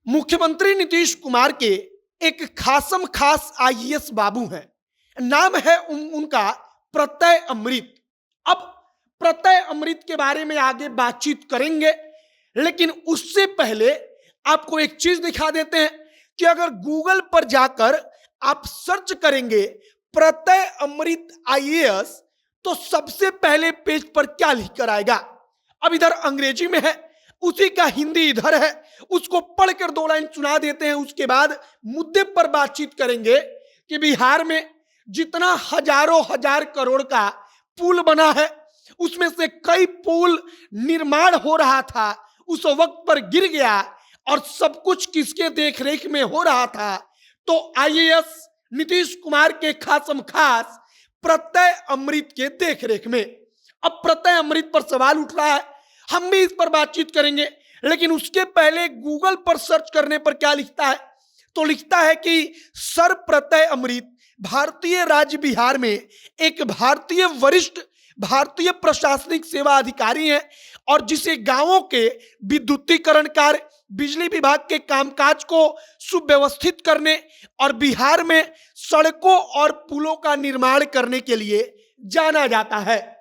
मुख्यमंत्री नीतीश कुमार के एक खासम खास आईएएस बाबू हैं। नाम है उनका प्रत्यय अमृत। अब प्रत्यय अमृत के बारे में आगे बातचीत करेंगे, लेकिन उससे पहले आपको एक चीज दिखा देते हैं कि अगर गूगल पर जाकर आप सर्च करेंगे प्रत्यय अमृत आईएएस तो सबसे पहले पेज पर क्या लिख कर आएगा। अब इधर अंग्रेजी में है, उसी का हिंदी इधर है, उसको पढ़कर दो लाइन सुना देते हैं। उसके बाद मुद्दे पर बातचीत करेंगे कि बिहार में जितना हजारों हजार करोड़ का पुल बना है, उसमें से कई पुल निर्माण हो रहा था, उस वक्त पर गिर गया और सब कुछ किसके देखरेख में हो रहा था। तो आईएएस नीतीश कुमार के खासम खास प्रत्यय अमृत के देखरेख में। अब प्रत्यय अमृत पर सवाल उठ रहा है, हम भी इस पर बातचीत करेंगे, लेकिन उसके पहले गूगल पर सर्च करने पर क्या लिखता है, तो लिखता है कि सर प्रत्यय अमृत भारतीय राज्य बिहार में एक वरिष्ठ भारतीय प्रशासनिक सेवा अधिकारी हैं और जिसे गांवों के विद्युतीकरण कार्य, बिजली विभाग के कामकाज को सुव्यवस्थित करने और बिहार में सड़कों और पुलों का निर्माण करने के लिए जाना जाता है।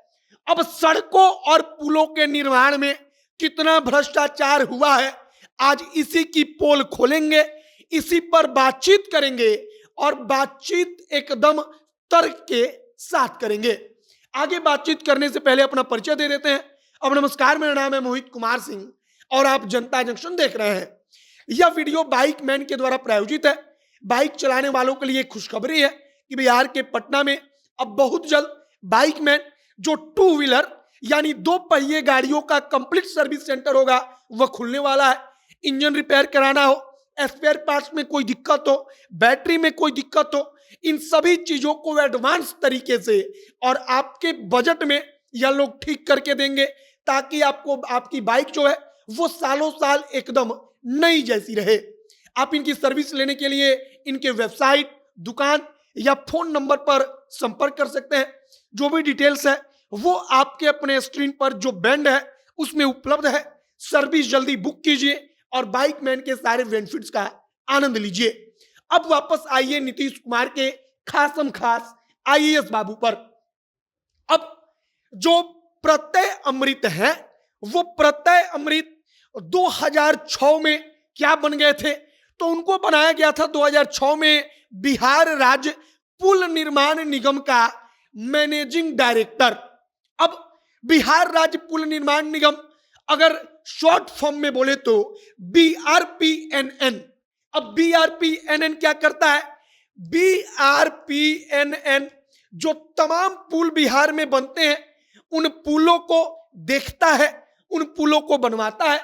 अब सड़कों और पुलों के निर्माण में कितना भ्रष्टाचार हुआ है, आज इसी की पोल खोलेंगे, इसी पर बातचीत करेंगे और बातचीत एकदम तर्क के साथ करेंगे। आगे बातचीत करने से पहले अपना परिचय दे देते हैं। अब नमस्कार, मेरा नाम है मोहित कुमार सिंह और आप जनता जंक्शन देख रहे हैं। यह वीडियो बाइक मैन के द्वारा प्रायोजित है। बाइक चलाने वालों के लिए खुशखबरी है कि बिहार के पटना में अब बहुत जल्द बाइक मैन जो टू व्हीलर यानी दो पहिए गाड़ियों का कंप्लीट सर्विस सेंटर होगा वह खुलने वाला है। इंजन रिपेयर कराना हो, स्पेयर पार्ट्स में कोई दिक्कत हो, बैटरी में कोई दिक्कत हो, इन सभी चीजों को एडवांस तरीके से और आपके बजट में यह लोग ठीक करके देंगे, ताकि आपको आपकी बाइक जो है वो सालों साल एकदम नई जैसी रहे। आप इनकी सर्विस लेने के लिए इनके वेबसाइट, दुकान या फोन नंबर पर संपर्क कर सकते हैं। जो भी डिटेल्स है वो आपके अपने स्क्रीन पर जो बैंड है उसमें उपलब्ध है। सर्विस जल्दी बुक कीजिए और बाइक मैन के सारे बेनिफिट्स का आनंद लीजिए। अब वापस आइए नीतीश कुमार के खासम खास आईएएस बाबू पर। अब जो प्रत्यय अमृत है वो प्रत्यय अमृत 2006 में क्या बन गए थे, तो उनको बनाया गया था 2006 में बिहार राज्य पुल निर्माण निगम का मैनेजिंग डायरेक्टर। अब बिहार राज्य पुल निर्माण निगम अगर शॉर्ट फॉर्म में बोले तो BRPNN। अब BRPNN क्या करता है, BRPNN जो तमाम पुल बिहार में बनते हैं उन पुलों को देखता है, उन पुलों को बनवाता है।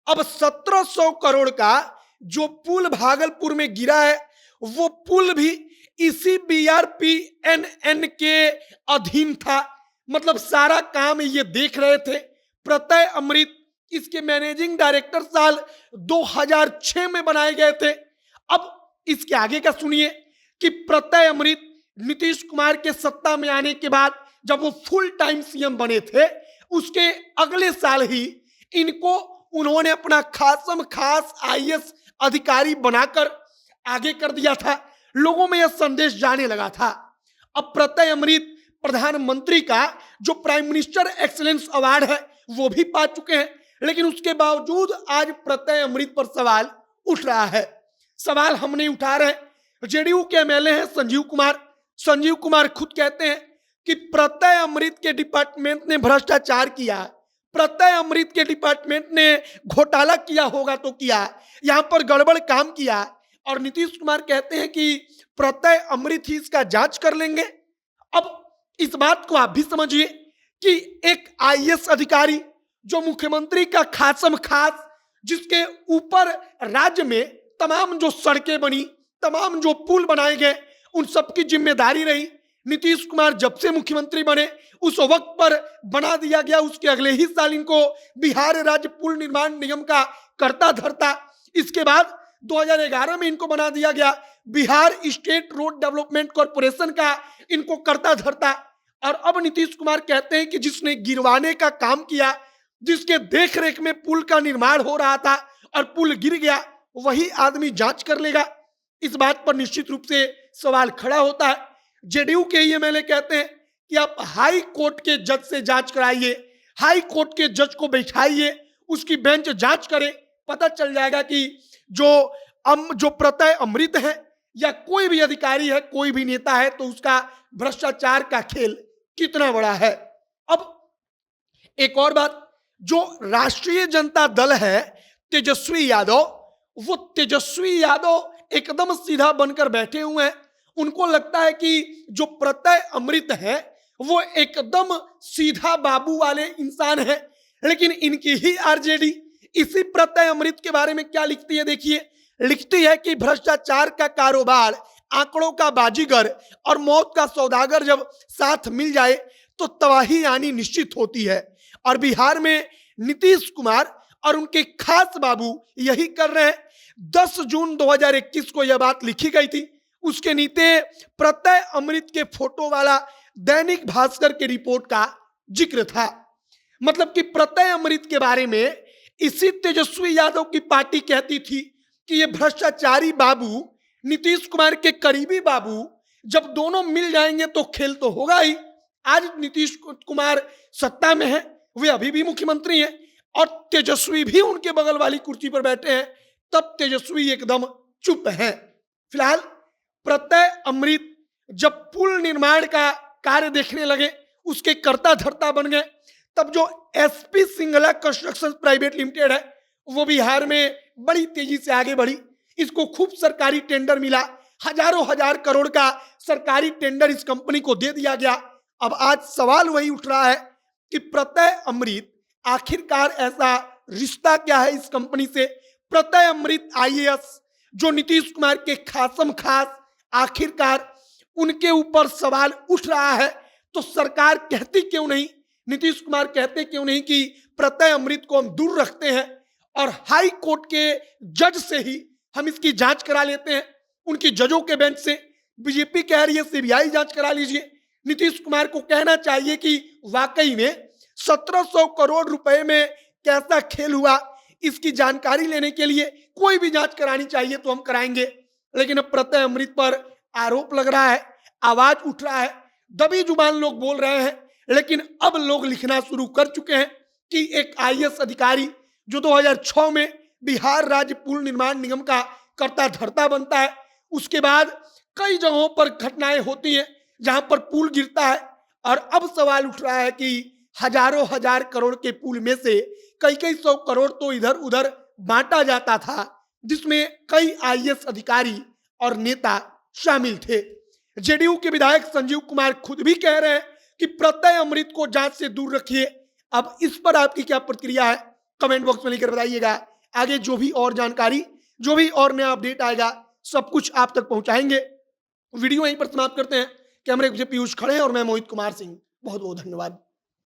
अब 1700 करोड़ का जो पुल भागलपुर में गिरा है वो पुल भी इसी BRPNN के अधीन था। मतलब सारा काम ये देख रहे थे। प्रत्यय अमृत इसके मैनेजिंग डायरेक्टर साल 2006 में बनाए गए थे। अब इसके आगे का सुनिए कि प्रत्यय अमृत नीतीश कुमार के सत्ता में आने के बाद जब वो फुल टाइम सीएम बने थे, उसके अगले साल ही इनको उन्होंने अपना खासम खास आईएएस अधिकारी बनाकर आगे कर दिया था। लोगों में यह संदेश जाने लगा था। अब प्रत्यय अमृत प्रधानमंत्री का जो प्राइम मिनिस्टर एक्सीलेंस अवार्ड है वो भी पा चुके हैं, लेकिन उसके बावजूद आज प्रत्यय अमृत पर सवाल उठ रहा है। सवाल हम नहीं उठा रहे, जेडीयू के एमएलए हैं संजीव कुमार खुद कहते हैं कि प्रत्यय अमृत के डिपार्टमेंट ने भ्रष्टाचार किया, प्रत्यय अमृत के डिपार्टमेंट ने घोटाला किया होगा तो किया, यहां पर गड़बड़ काम किया। और नीतीश कुमार कहते हैं कि प्रत्यय अमृत ही इसका जांच कर लेंगे। अब इस बात को आप भी समझिए कि एक आईएएस अधिकारी जो मुख्यमंत्री का खासम खास, जिसके ऊपर राज्य में तमाम जो सड़कें बनी, तमाम जो पुल बनाए गए, उन सबकी जिम्मेदारी रही। नीतीश कुमार जब से मुख्यमंत्री बने उस वक्त पर बना दिया गया, उसके अगले ही साल इनको बिहार राज्य पुल निर्माण निगम का कर्ता धर्ता। इसके बाद 2011 में इनको बना दिया गया Bihar state road development corporation का इनको कर्ता धर्ता। और अब नीतीश कुमार कहते हैं कि जिसने गिरवाने का काम किया, जिसके देखरेख में पुल का निर्माण हो रहा था और पुल गिर गया, वही आदमी जांच कर लेगा। इस बात पर निश्चित रूप से सवाल खड़ा होता है। जेडीयू के ही एमएलए कहते हैं कि आप हाई कोर्ट के जज से जांच कराइए, हाई कोर्ट के जज को बैठाइए, उसकी बेंच जांच करे, पता चल जाएगा कि जो प्रत्यय अमृत है या कोई भी अधिकारी है, कोई भी नेता है, तो उसका भ्रष्टाचार का खेल कितना बड़ा है। अब एक और बात, जो राष्ट्रीय जनता दल है तेजस्वी यादव, वो तेजस्वी यादव एकदम सीधा बनकर बैठे हुए हैं। उनको लगता है कि जो प्रत्यय अमृत है वो एकदम सीधा बाबू वाले इंसान है। लेकिन इनकी ही आरजेडी इसी प्रत्यय अमृत के बारे में क्या लिखती है, देखिए। लिखती है कि भ्रष्टाचार का कारोबार, आंकड़ों का बाजीगर और मौत का सौदागर जब साथ मिल जाए तो तबाही आनी निश्चित होती है। और बिहार में नीतीश कुमार और उनके खास बाबू यही कर रहे हैं। 10 जून 2021 को यह बात लिखी गई थी। उसके नीचे प्रत्यय अमृत के फोटो वाला दैनिक भास्कर की रिपोर्ट का जिक्र था। मतलब कि प्रत्यय अमृत के बारे में इसी तेजस्वी यादव की पार्टी कहती थी कि ये भ्रष्टाचारी बाबू, नीतीश कुमार के करीबी बाबू, जब दोनों मिल जाएंगे तो खेल तो होगा ही। आज नीतीश कुमार सत्ता में है, वे अभी भी मुख्यमंत्री हैं और तेजस्वी भी उनके बगल वाली कुर्सी पर बैठे हैं, तब तेजस्वी एकदम चुप हैं। फिलहाल प्रत्यय अमृत जब पुल निर्माण का कार्य देखने लगे, उसके कर्ता धर्ता बन गए, तब जो SP Singla construction private limited है वो बिहार में बड़ी तेजी से आगे बढ़ी। इसको खूब सरकारी टेंडर मिला, हजारों हजार करोड़ का सरकारी टेंडर इस कंपनी को दे दिया गया। अब आज सवाल वही उठ रहा है कि प्रत्यय अमृत आखिरकार ऐसा रिश्ता क्या है इस कंपनी से। प्रत्यय अमृत आईएएस जो नीतीश कुमार के खासम खास, आखिरकार उनके ऊपर सवाल उठ रहा है तो सरकार कहती क्यों नहीं, नीतीश कुमार कहते क्यों नहीं कि प्रत्यय अमृत को हम दूर रखते हैं और हाई कोर्ट के जज से ही हम इसकी जांच करा लेते हैं, उनकी जजों के बेंच से। बीजेपी कह रही है सीबीआई जांच करा लीजिए। नीतीश कुमार को कहना चाहिए कि वाकई में 1700 करोड़ रुपए में कैसा खेल हुआ, इसकी जानकारी लेने के लिए कोई भी जांच करानी चाहिए तो हम कराएंगे। लेकिन अब प्रत्यय अमृत पर आरोप लग रहा है, आवाज उठ रहा है, दबी जुबान लोग बोल रहे हैं, लेकिन अब लोग लिखना शुरू कर चुके हैं कि एक आईएएस अधिकारी जो 2006 में बिहार राज्य पुल निर्माण निगम का कर्ता धर्ता बनता है, उसके बाद कई जगहों पर घटनाएं होती हैं जहां पर पुल गिरता है और अब सवाल उठ रहा है कि हजारों हजार करोड़ के पुल में से कई कई सौ करोड़ तो इधर उधर बांटा जाता था, जिसमें कई आईएएस अधिकारी और नेता शामिल थे। जेडीयू के विधायक संजीव कुमार खुद भी कह रहे हैं कि प्रत्यय अमृत को जांच से दूर रखिए। अब इस पर आपकी क्या प्रतिक्रिया है, कमेंट बॉक्स में लिखकर बताइएगा। आगे जो भी और जानकारी, जो भी और नया अपडेट आएगा, सब कुछ आप तक पहुंचाएंगे। वीडियो यहीं पर समाप्त करते हैं। कैमरे से पीयूष खड़े हैं और मैं मोहित कुमार सिंह। बहुत बहुत धन्यवाद।